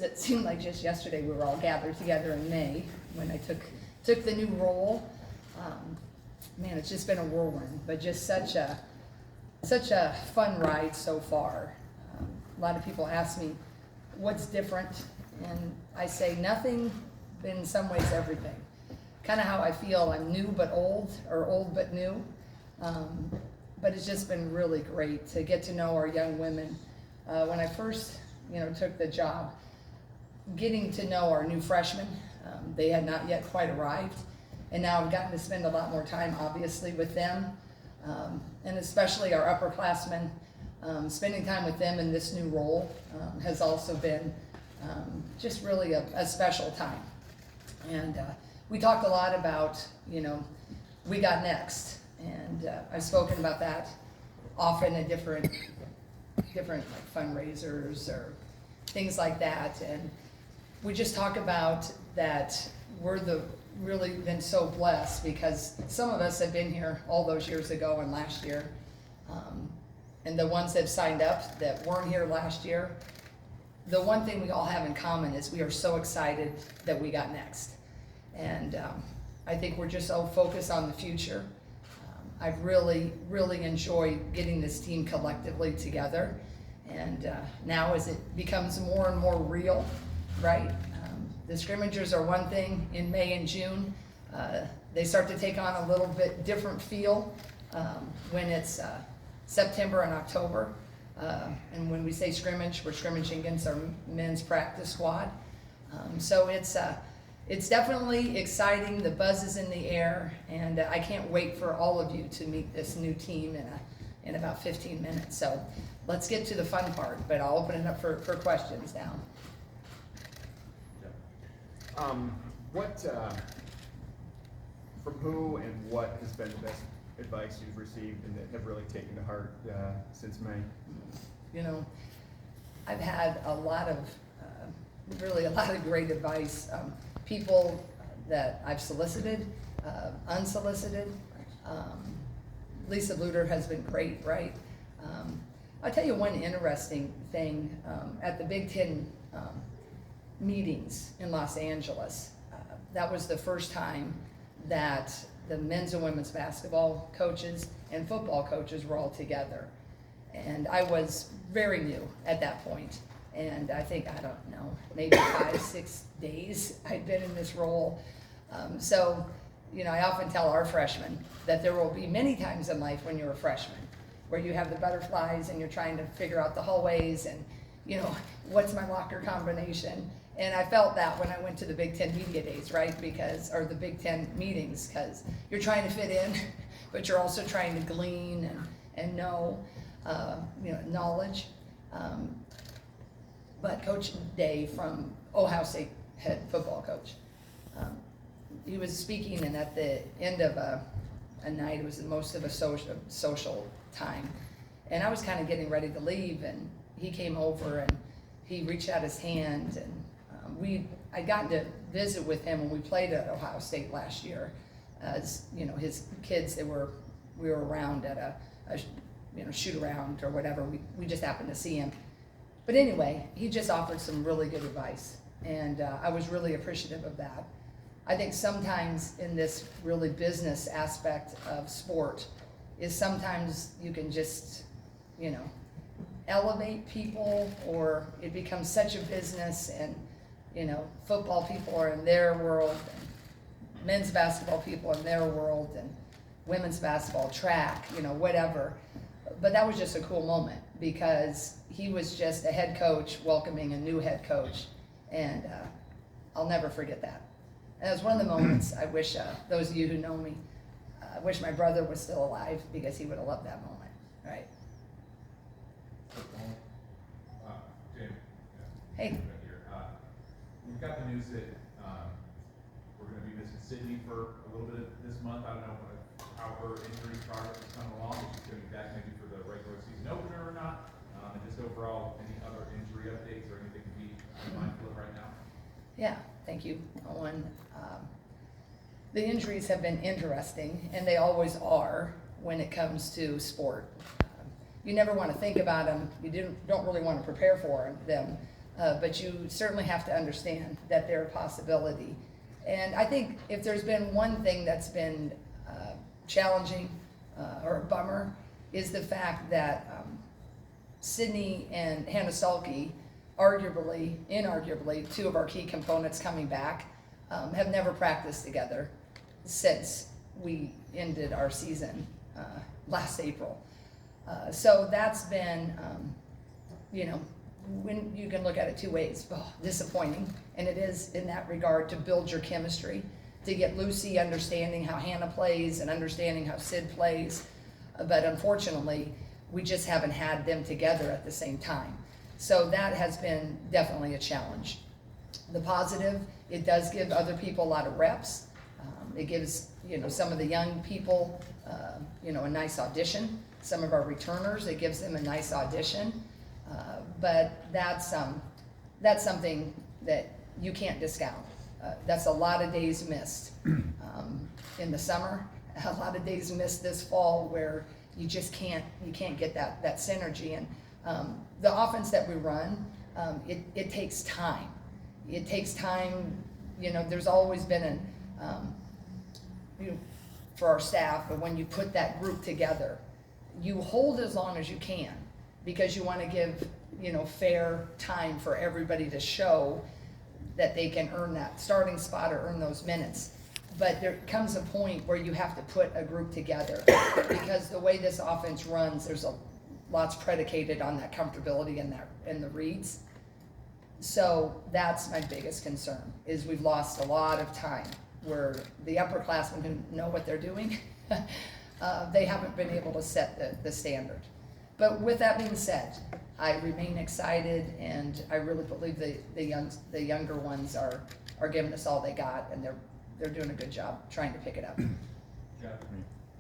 It seemed like just yesterday we were all gathered together in May when I took the new role. Man, it's just been a whirlwind, but just such a fun ride so far. A lot of people ask me what's different, and I say nothing, but in some ways everything. Kind of how I feel. I'm new but old, or old but new. But it's just been really great to get to know our young women. When I first, took the job, getting to know our new freshmen, they had not yet quite arrived, and now I've gotten to spend a lot more time, obviously, with them, and especially our upperclassmen. Spending time with them in this new role has also been just really a special time. And we talked a lot about, we got next, and I've spoken about that often at different like fundraisers or things like that, and we just talk about that we're really been so blessed because some of us have been here all those years ago and last year, and the ones that have signed up that weren't here last year, the one thing we all have in common is we are so excited that we got next. And I think we're just so focused on the future. I've really enjoyed getting this team collectively together. And now as it becomes more and more real, right? The scrimmagers are one thing in May and June. They start to take on a little bit different feel when it's September and October. And when we say scrimmage, we're scrimmaging against our men's practice squad. So it's definitely exciting. The buzz is in the air, and I can't wait for all of you to meet this new team in about 15 minutes. So let's get to the fun part, but I'll open it up for questions now. From who and what has been the best advice you've received and that have really taken to heart since May? I've had a lot of great advice. People that I've solicited, unsolicited. Lisa Luter has been great, right? I'll tell you one interesting thing. At the Big Ten meetings in Los Angeles, that was the first time that the men's and women's basketball coaches and football coaches were all together. And I was very new at that point. And I think, I don't know, maybe 5-6 days I'd been in this role. So, I often tell our freshmen that there will be many times in life when you're a freshman where you have the butterflies and you're trying to figure out the hallways and, what's my locker combination. And I felt that when I went to the Big Ten media days, right? Or the Big Ten meetings, because you're trying to fit in, but you're also trying to glean and know, knowledge. But Coach Day from Ohio State head football coach, he was speaking, and at the end of a night, it was most of a social time, and I was kind of getting ready to leave, and he came over and he reached out his hand, and I got to visit with him when we played at Ohio State last year. As his kids, we were around at a shoot around or whatever. We just happened to see him. But anyway, he just offered some really good advice, and I was really appreciative of that. I think sometimes in this really business aspect of sport is sometimes you can just, elevate people, or it becomes such a business, and, football people are in their world, and men's basketball people in their world, and women's basketball, track, whatever. But that was just a cool moment because he was just a head coach welcoming a new head coach, and I'll never forget that. And it was one of the moments I wish, those of you who know me, I wish my brother was still alive because he would have loved that moment, right? Jim. Hey. We've got the news that we're going to be missing Sydney for a little bit this month. I don't know how her injury progress is coming along. If she's going to be back maybe for the regular season opener or not. And just overall, any other injury updates or anything to be mindful of right now? Yeah, thank you, Owen. The injuries have been interesting, and they always are when it comes to sport. You never want to think about them. You don't really want to prepare for them. but you certainly have to understand that they're a possibility. And I think if there's been one thing that's been challenging or a bummer, is the fact that Sydney and Hannah Salke, inarguably, two of our key components coming back, have never practiced together since we ended our season last April. So that's been, when you can look at it two ways, disappointing, and it is in that regard to build your chemistry, to get Lucy understanding how Hannah plays and understanding how Sid plays, but unfortunately, we just haven't had them together at the same time. So that has been definitely a challenge. The positive, it does give other people a lot of reps. It gives, some of the young people, a nice audition. Some of our returners, it gives them a nice audition. But that's something that you can't discount. That's a lot of days missed in the summer, a lot of days missed this fall where you just can't get that synergy. And the offense that we run, it takes time. It takes time. There's always been for our staff, but when you put that group together, you hold as long as you can because you want to give fair time for everybody to show that they can earn that starting spot or earn those minutes. But there comes a point where you have to put a group together because the way this offense runs, there's lots predicated on that comfortability and the reads. So that's my biggest concern, is we've lost a lot of time where the upperclassmen who know what they're doing, they haven't been able to set the standard. But with that being said, I remain excited, and I really believe the younger ones are giving us all they got, and they're doing a good job trying to pick it up.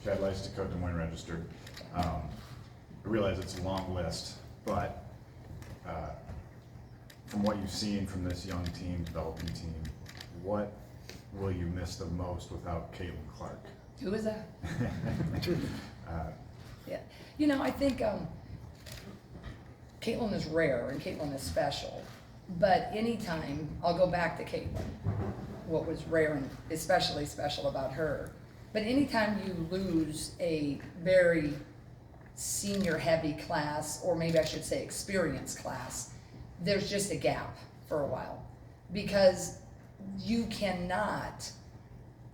Chad Lice, Dakota Des Moines Registered. I realize it's a long list, but from what you've seen from this young team, developing team, what will you miss the most without Caitlin Clark? Who is that? Yeah, I think Caitlin is rare and Caitlin is special, but anytime, I'll go back to Caitlin, what was rare and especially special about her, but anytime you lose a very senior heavy class, or maybe I should say experienced class, there's just a gap for a while, because you cannot,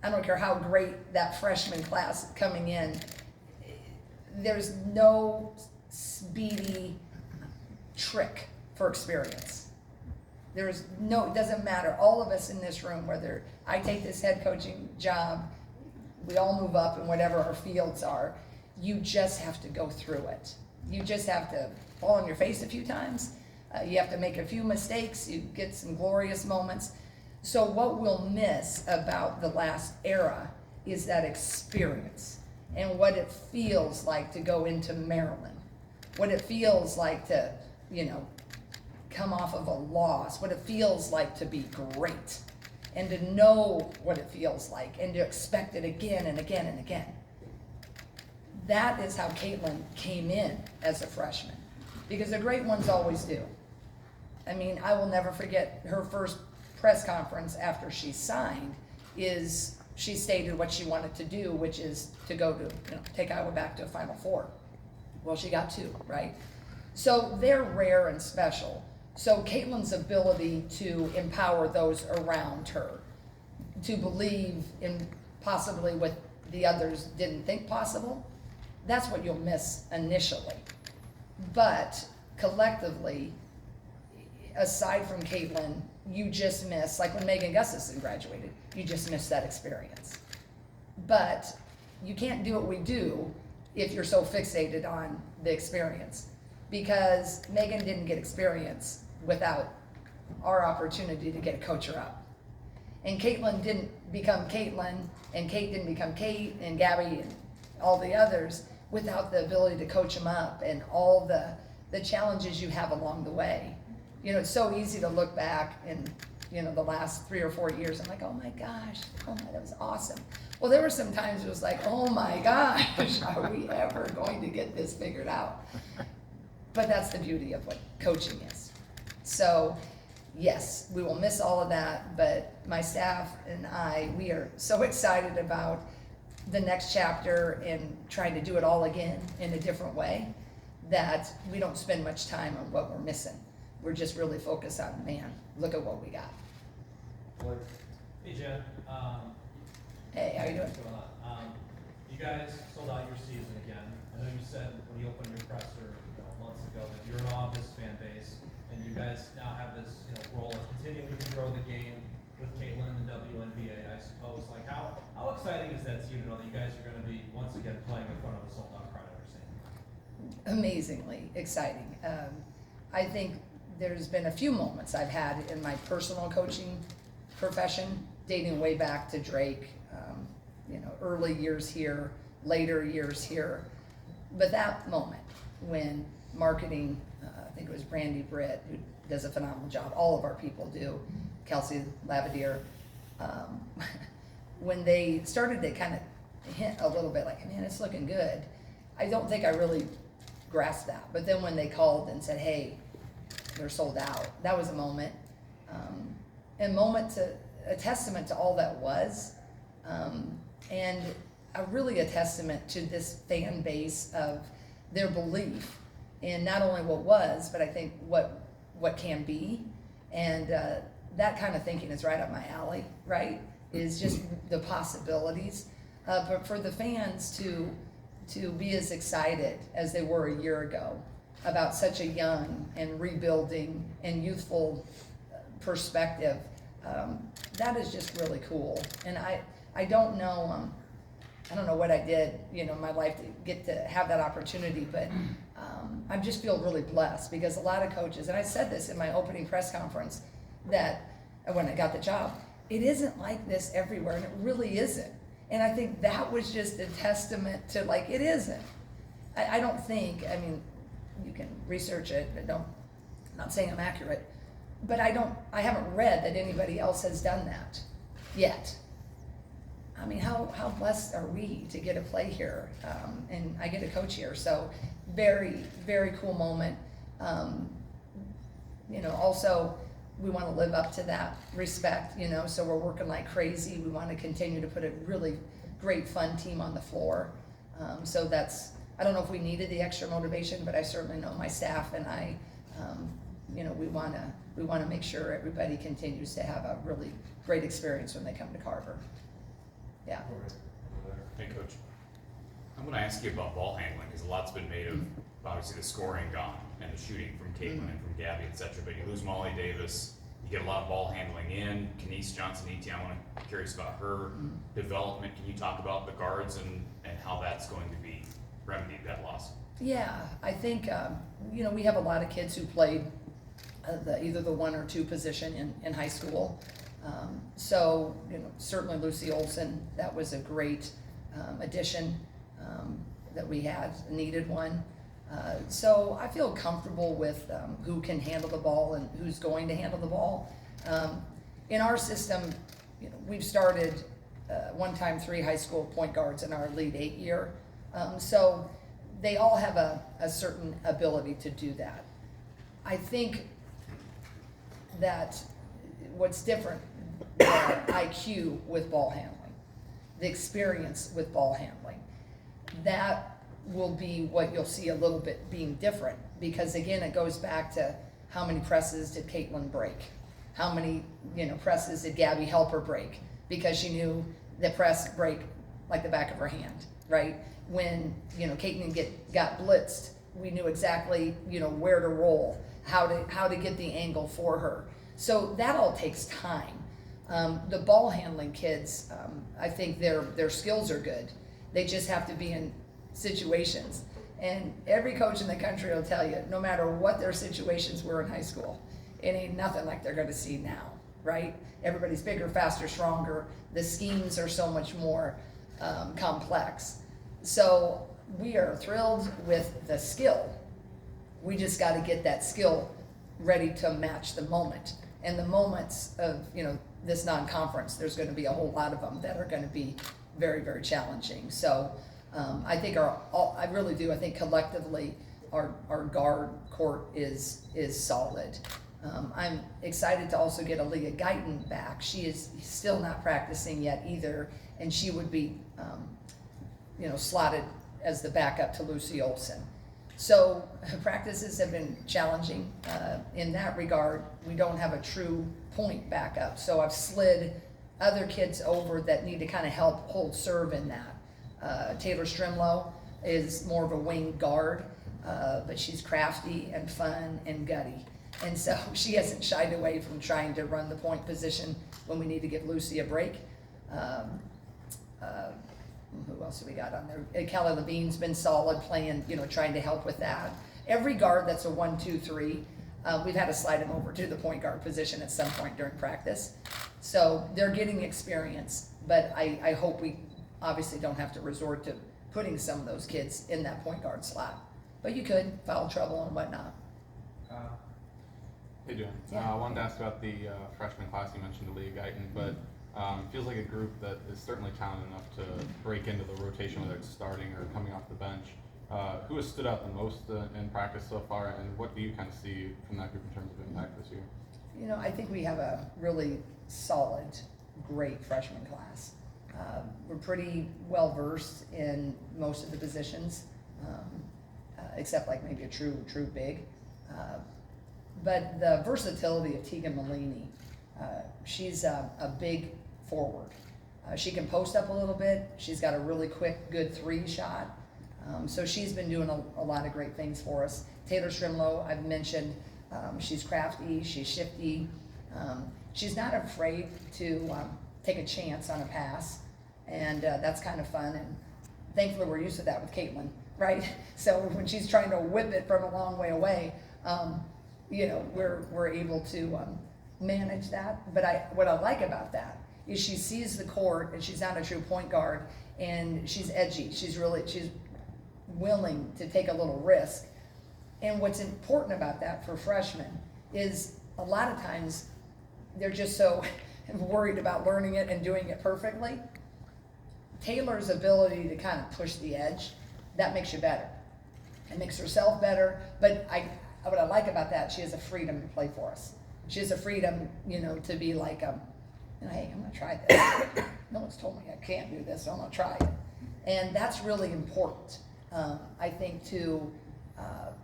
I don't care how great that freshman class coming in, there's no speedy trick for experience. It doesn't matter. All of us in this room, whether I take this head coaching job, we all move up in whatever our fields are, you just have to go through it. You just have to fall on your face a few times. You have to make a few mistakes. You get some glorious moments. So what we'll miss about the last era is that experience and what it feels like to go into Maryland, what it feels like to, come off of a loss, what it feels like to be great, and to know what it feels like, and to expect it again and again and again. That is how Caitlin came in as a freshman, because the great ones always do. I mean, I will never forget her first press conference after she signed, is she stated what she wanted to do, which is to go to, take Iowa back to a Final Four. Well, she got 2, right? So they're rare and special. So Caitlin's ability to empower those around her, to believe in possibly what the others didn't think possible, that's what you'll miss initially. But collectively, aside from Caitlin, you just miss, like when Megan Gustafson graduated, you just miss that experience. But you can't do what we do if you're so fixated on the experience, because Megan didn't get experience without our opportunity to get a coach her up. And Caitlin didn't become Caitlin, and Kate didn't become Kate, and Gabby and all the others without the ability to coach them up and all the challenges you have along the way. It's so easy to look back and, the last 3 or 4 years, I'm like, oh my gosh, that was awesome. Well, there were some times it was like, oh my gosh, are we ever going to get this figured out? But that's the beauty of what coaching is. So yes, we will miss all of that, but my staff and I, we are so excited about the next chapter and trying to do it all again in a different way that we don't spend much time on what we're missing. We're just really focused on, man, look at what we got. Hey Jen, Hey, how you doing? what's going on? You guys sold out your season again. I know you said when you opened your presser, months ago that you're an August fan base, and you guys now have this, role of continuing to grow the game with Caitlin and the WNBA, I suppose. Like, how exciting is that to you to know that you guys are going to be once again playing in front of a sold out crowd every single night? Amazingly exciting. I think there's been a few moments I've had in my personal coaching profession, dating way back to Drake, early years here, later years here. But that moment when marketing, I think it was Brandy Britt, who does a phenomenal job, all of our people do, Kelsey Lavadier, when they started to kind of hint a little bit like, man, it's looking good, I don't think I really grasped that. But then when they called and said, hey, they're sold out, that was a moment. A testament to all that was, and really a testament to this fan base of their belief in not only what was, but I think what can be. And that kind of thinking is right up my alley, right? Is just the possibilities. But for the fans to be as excited as they were a year ago about such a young and rebuilding and youthful perspective, that is just really cool. And I don't know what I did, in my life to get to have that opportunity, but I just feel really blessed because a lot of coaches, and I said this in my opening press conference, that when I got the job, it isn't like this everywhere, and it really isn't. And I think that was just a testament to, like, it isn't. I don't think, you can research it, but I'm not saying I'm accurate, but I haven't read that anybody else has done that yet. How blessed are we to get to play here, and I get to coach here, so very, very cool moment. Also, we want to live up to that respect, so we're working like crazy. We want to continue to put a really great, fun team on the floor. So that's, I don't know if we needed the extra motivation, but I certainly know my staff and I, we want to make sure everybody continues to have a really great experience when they come to Carver. Yeah. Hey, Coach. I'm going to ask you about ball handling because a lot's been made of obviously the scoring gone and the shooting from Caitlin and from Gabby, etc. But you lose Molly Davis, you get a lot of ball handling in. Kenise Johnson-Eti, I'm curious about her development. Can you talk about the guards and how that's going to be remedied, that loss? Yeah, I think, we have a lot of kids who played either the 1 or 2 position in high school. So, certainly Lucy Olson, that was a great addition that we had, needed one. So I feel comfortable with who can handle the ball and who's going to handle the ball. In our system, we've started 3 high school point guards in our Elite 8 year. So they all have a certain ability to do that. I think that what's different, the IQ with ball handling, the experience with ball handling, that will be what you'll see a little bit being different, because again, it goes back to how many presses did Caitlin break? How many, presses did Gabby help her break? Because she knew the press break like the back of her hand, right? When, Caitlin got blitzed, we knew exactly, where to roll, how to get the angle for her. So that all takes time. The ball handling kids, I think their skills are good. They just have to be in situations. And every coach in the country will tell you, no matter what their situations were in high school, it ain't nothing like they're gonna see now, right? Everybody's bigger, faster, stronger. The schemes are so much more complex. So we are thrilled with the skill. We just gotta get that skill ready to match the moment. And the moments of, this non-conference, there's gonna be a whole lot of them that are gonna be very, very challenging. So I think I really do. I think collectively our guard court is solid. I'm excited to also get Aaliyah Guyton back. She is still not practicing yet either, and she would be, slotted as the backup to Lucy Olson. So practices have been challenging in that regard. We don't have a true point backup, so I've slid other kids over that need to kind of help hold serve in that. Taylor Strimlow is more of a wing guard, but she's crafty and fun and gutty. And so she hasn't shied away from trying to run the point position when we need to give Lucy a break. Who else have we got on there? Kelly Levine's been solid playing, trying to help with that. Every guard that's a 1, 2, 3, we've had to slide them over to the point guard position at some point during practice. So they're getting experience, but I hope we obviously don't have to resort to putting some of those kids in that point guard slot. But you could, foul trouble and whatnot. Hey, doing? Yeah. I wanted to ask about the freshman class. You mentioned Aaliyah Guyton, but feels like a group that is certainly talented enough to break into the rotation, whether it's starting or coming off the bench. Who has stood out the most in practice so far, and what do you kind of see from that group in terms of impact this year? I think we have a really solid, great freshman class. We're pretty well versed in most of the positions, except like maybe a true big. But the versatility of Tegan Malini, she's a big forward. She can post up a little bit. She's got a really quick, good 3 shot. So she's been doing a lot of great things for us. Taylor Strimlow, I've mentioned, she's crafty, she's shifty. She's not afraid to take a chance on a pass, and that's kind of fun. And thankfully, we're used to that with Caitlin, right? So when she's trying to whip it from a long way away, we're able to manage that. But what I like about that is she sees the court, and she's not a true point guard, and she's edgy. She's willing to take a little risk. And what's important about that for freshmen is a lot of times they're just so worried about learning it and doing it perfectly. Taylor's ability to kind of push the edge, that makes you better. It makes herself better, but what I like about that, she has a freedom to play for us. She has a freedom, to be like, hey, I'm gonna try this. No one's told me I can't do this, so I'm gonna try it. And that's really important, I think, to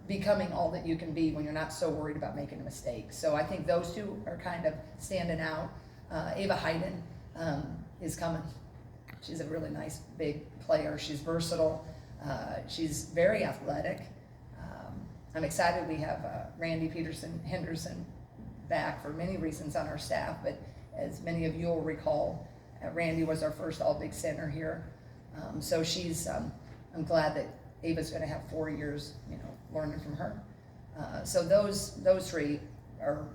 becoming all that you can be when you're not so worried about making a mistake. So I think those two are kind of standing out. Ava Hayden is coming. She's a really nice big player. She's versatile. She's very athletic. I'm excited we have Randy Henderson back for many reasons on our staff, but as many of you will recall, Randy was our first all-big center here. So I'm glad that Ava's gonna have 4 years, learning from her. So those 3 are,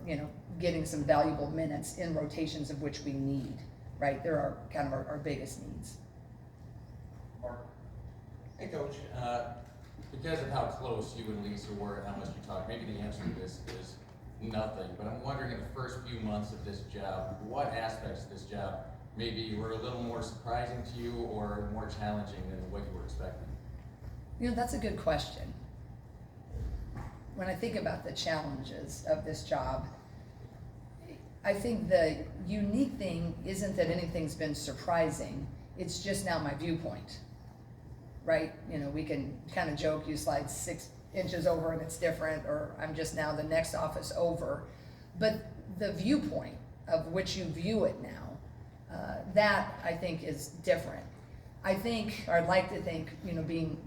getting some valuable minutes in rotations of which we need, right? They're our biggest needs. Mark. Hey, Coach. Because of how close you and Lisa were and how much you talked, maybe the answer to this is nothing, but I'm wondering in the first few months of this job, what aspects of this job maybe were a little more surprising to you or more challenging than what you were expecting? That's a good question. When I think about the challenges of this job, I think the unique thing isn't that anything's been surprising, it's just now my viewpoint, right? We can kind of joke, you slide 6 inches over and it's different, or I'm just now the next office over. But the viewpoint of which you view it now, that I think is different. I'd like to think, being,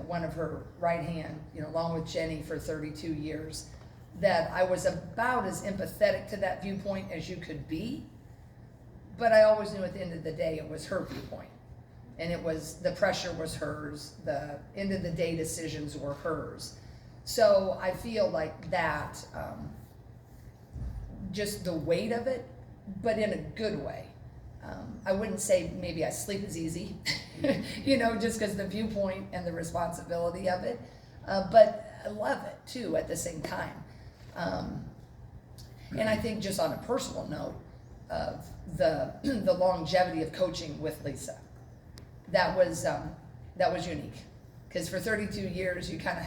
one of her right hand, along with Jenny for 32 years, that I was about as empathetic to that viewpoint as you could be, but I always knew at the end of the day it was her viewpoint. And the pressure was hers, the end of the day decisions were hers. So I feel like that, just the weight of it, but in a good way. I wouldn't say maybe I sleep as easy, just because the viewpoint and the responsibility of it, but I love it too at the same time. And I think just on a personal note of the longevity of coaching with Lisa, that was unique, because for 32 years you kind of,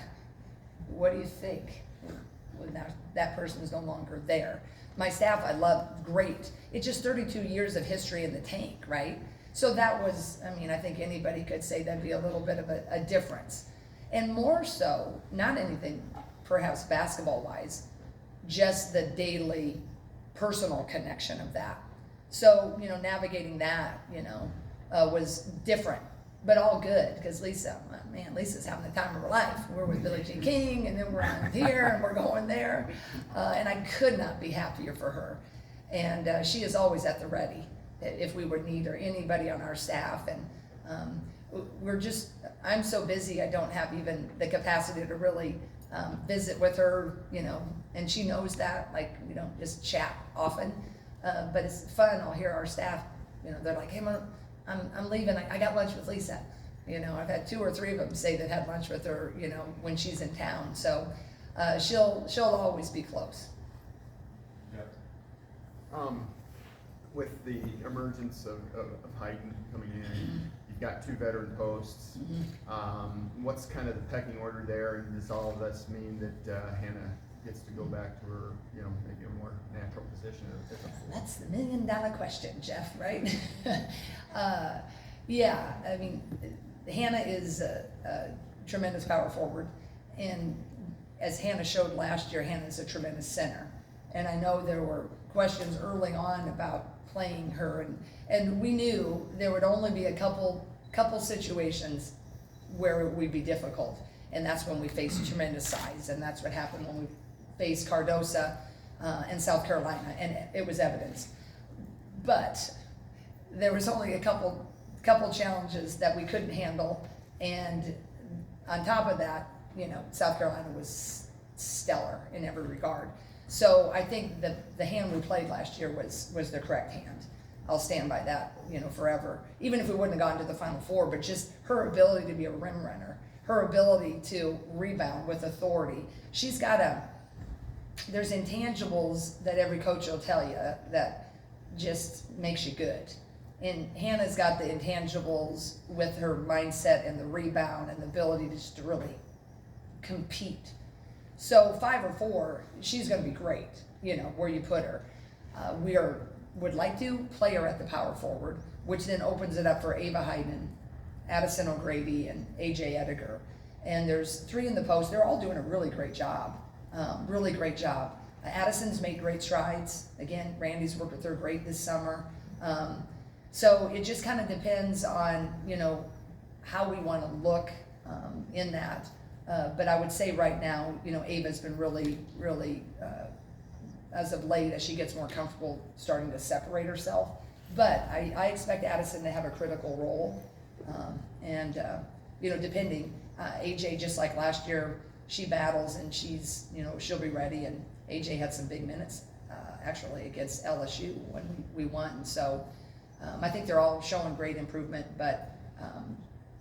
what do you think? Well, now that person is no longer there. My staff, I love, great. It's just 32 years of history in the tank, right? So that was, I mean, I think anybody could say that'd be a little bit of a difference. And more so, not anything perhaps basketball-wise, just the daily personal connection of that. So, you know, navigating that, you know, was different, but all good, because Lisa, man, Lisa's having the time of her life. We're with Billie Jean King, and then we're on here, and we're going there, and I could not be happier for her. And she is always at the ready if we would need her, anybody on our staff. And we're just, I'm so busy, I don't have even the capacity to really visit with her, you know, and she knows that, like, we don't just chat often, but it's fun. I'll hear our staff, you know, they're like, hey, I'm leaving, I got lunch with Lisa. You know, I've had 2 or 3 of them say they've had lunch with her, you know, when she's in town. So she'll always be close. Yep. With the emergence of Hayden coming in, you've got 2 veteran posts. What's kind of the pecking order there, and does all of this mean that Hannah gets to go back to her, you know, maybe a more natural position? That's the $1 million question, Jeff, right? Yeah, I mean, Hannah is a tremendous power forward, and as Hannah showed last year, Hannah's a tremendous center. And I know there were questions early on about playing her, and we knew there would only be a couple situations where it would be difficult, and that's when we faced tremendous size, and that's what happened when we faced Cardosa in South Carolina, and it was evidence. But there was only a couple challenges that we couldn't handle, and on top of that, you know, South Carolina was stellar in every regard. So I think the hand we played last year was the correct hand. I'll stand by that, you know, forever. Even if we wouldn't have gone to the Final Four, but just her ability to be a rim runner, her ability to rebound with authority. She's got there's intangibles that every coach will tell you that just makes you good. And Hannah's got the intangibles with her mindset and the rebound and the ability to just really compete. So 5 or 4, she's going to be great, you know, where you put her. Would like to play her at the power forward, which then opens it up for Ava Hayden, Addison O'Grady, and AJ Ediger. And there's 3 in the post. They're all doing a really great job. Really great job. Addison's made great strides. Again, Randy's worked with her great this summer. So it just kind of depends on, you know, how we want to look in that. But I would say right now, you know, Ava's been really, as of late, as she gets more comfortable, starting to separate herself. But I expect Addison to have a critical role. You know, depending, AJ, just like last year, she battles and she's, you know, she'll be ready. And AJ had some big minutes, actually, against LSU when we won. So I think they're all showing great improvement, but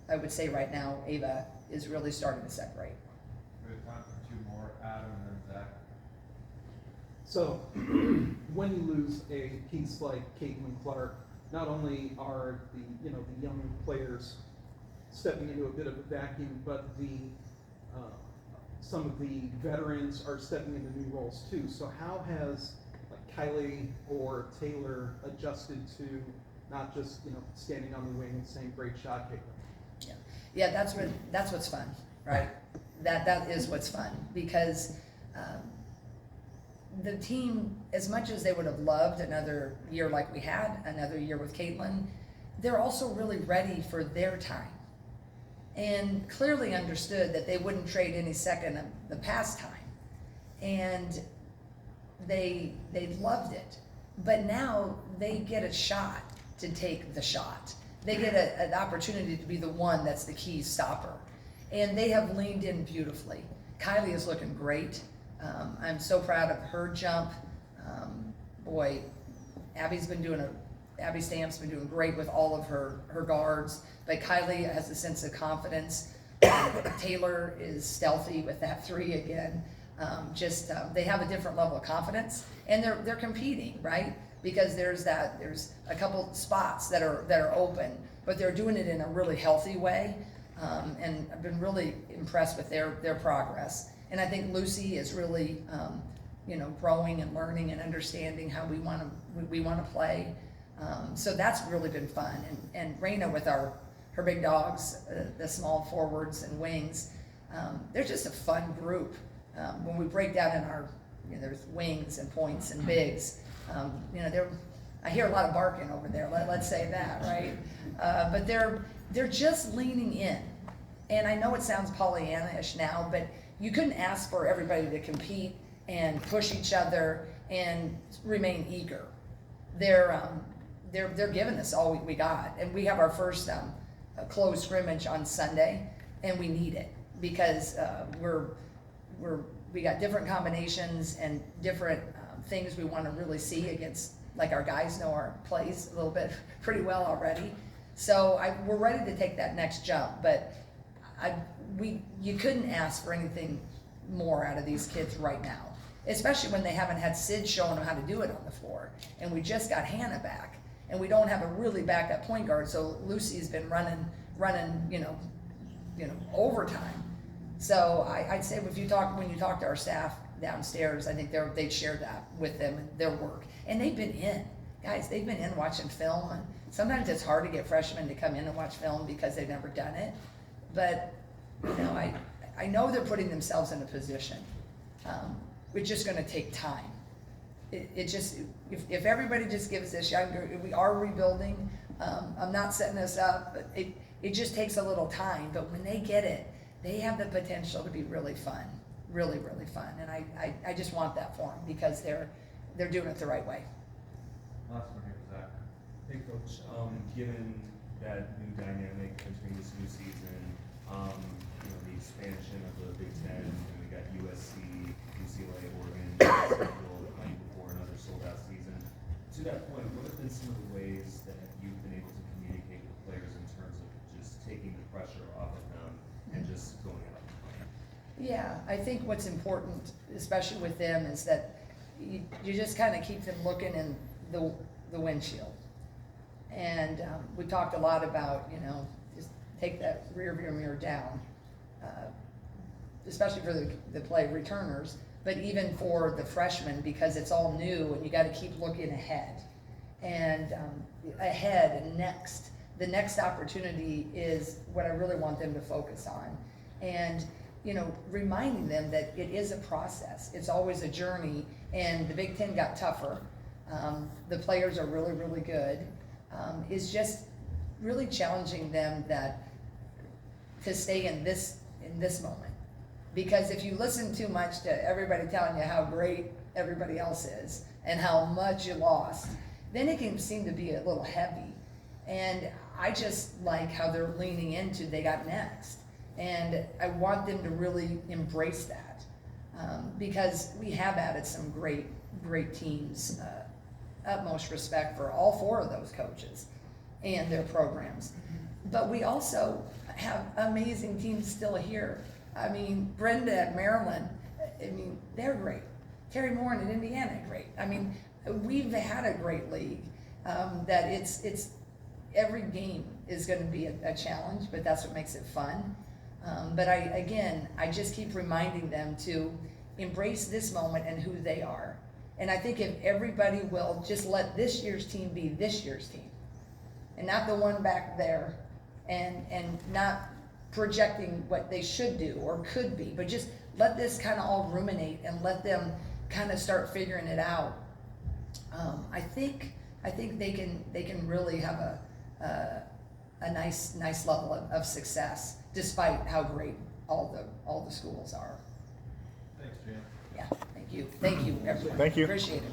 I would say right now, Ava is really starting to separate. We have time for 2 more, Adam and then Zach. So, when you lose a piece like Caitlin Clark, not only are the young players stepping into a bit of a vacuum, but some of the veterans are stepping into new roles too. So how has like Kylie or Taylor adjusted to not just, you know, standing on the wing and saying great shot, Caitlin? Yeah, that's what's fun, right? That is what's fun, because the team, as much as they would have loved another year like we had, another year with Caitlin, they're also really ready for their time, and clearly understood that they wouldn't trade any second of the past time, and they loved it. But now they get a shot to take the shot. They get an opportunity to be the one that's the key stopper. And they have leaned in beautifully. Kylie is looking great. I'm so proud of her jump. Boy, Abby Stamp's been doing great with all of her guards. But Kylie has a sense of confidence. Taylor is stealthy with that 3 again. They have a different level of confidence, and they're competing, right? Because there's a couple spots that are open, but they're doing it in a really healthy way, and I've been really impressed with their progress. And I think Lucy is really, growing and learning and understanding how we want to play. So that's really been fun. And Raina with her big dogs, the small forwards and wings, they're just a fun group. When we break down in our, there's wings and points and bigs, I hear a lot of barking over there, let's say that, right? But they're just leaning in. And I know it sounds Pollyanna-ish now, but you couldn't ask for everybody to compete and push each other and remain eager. They're giving us all we got. And we have our first closed scrimmage on Sunday, and we need it because we got different combinations and different things we want to really see against, like our guys know our plays a little bit pretty well already. So we're ready to take that next jump, but you couldn't ask for anything more out of these kids right now, especially when they haven't had Sid showing them how to do it on the floor, and we just got Hannah back, and we don't have a really backup point guard, so Lucy's been running, overtime. So I'd say when you talk to our staff downstairs, I think they'd share that with them and their work, and they've been in watching film, and sometimes it's hard to get freshmen to come in and watch film because they've never done it, but I know they're putting themselves in a position. It's just going to take time. If everybody just gives this younger, we are rebuilding. I'm not setting this up, but it just takes a little time. But when they get it, they have the potential to be really fun, really, really fun. And I just want that for them because they're doing it the right way. Last one here, Zach. Hey, Coach. Given that new dynamic between this new season, the expansion of the Big Ten, and we got USC, UCLA, Oregon, playing before another sold-out season. To that point, what have been some of the ways that you've been able to communicate with players in terms of just taking the pressure off of them and just going out and playing? Yeah, I think what's important, especially with them, is that you just kind of keep them looking in the windshield. And we talked a lot about, just take that rear view mirror down, especially for the play returners, but even for the freshmen, because it's all new and you got to keep looking ahead. And the next opportunity is what I really want them to focus on. And reminding them that it is a process. It's always a journey, and the Big Ten got tougher. The players are really, really good. Is just really challenging them to stay in this moment. Because if you listen too much to everybody telling you how great everybody else is and how much you lost, then it can seem to be a little heavy. And I just like how they're leaning into they got next. And I want them to really embrace that because we have added some great teams. Utmost respect for all four of those coaches and their programs. But we also have amazing teams still here. I mean, Brenda at Maryland, they're great. Terry Morin at Indiana, great. We've had a great league that it's every game is going to be a challenge, but that's what makes it fun. But I just keep reminding them to embrace this moment and who they are. And I think if everybody will just let this year's team be this year's team, and not the one back there, and not projecting what they should do or could be, but just let this kind of all ruminate and let them kind of start figuring it out. I think they can really have a nice level of success despite how great all the schools are. Thanks, Jan. Yeah, thank you, everyone. Thank you. Appreciate it.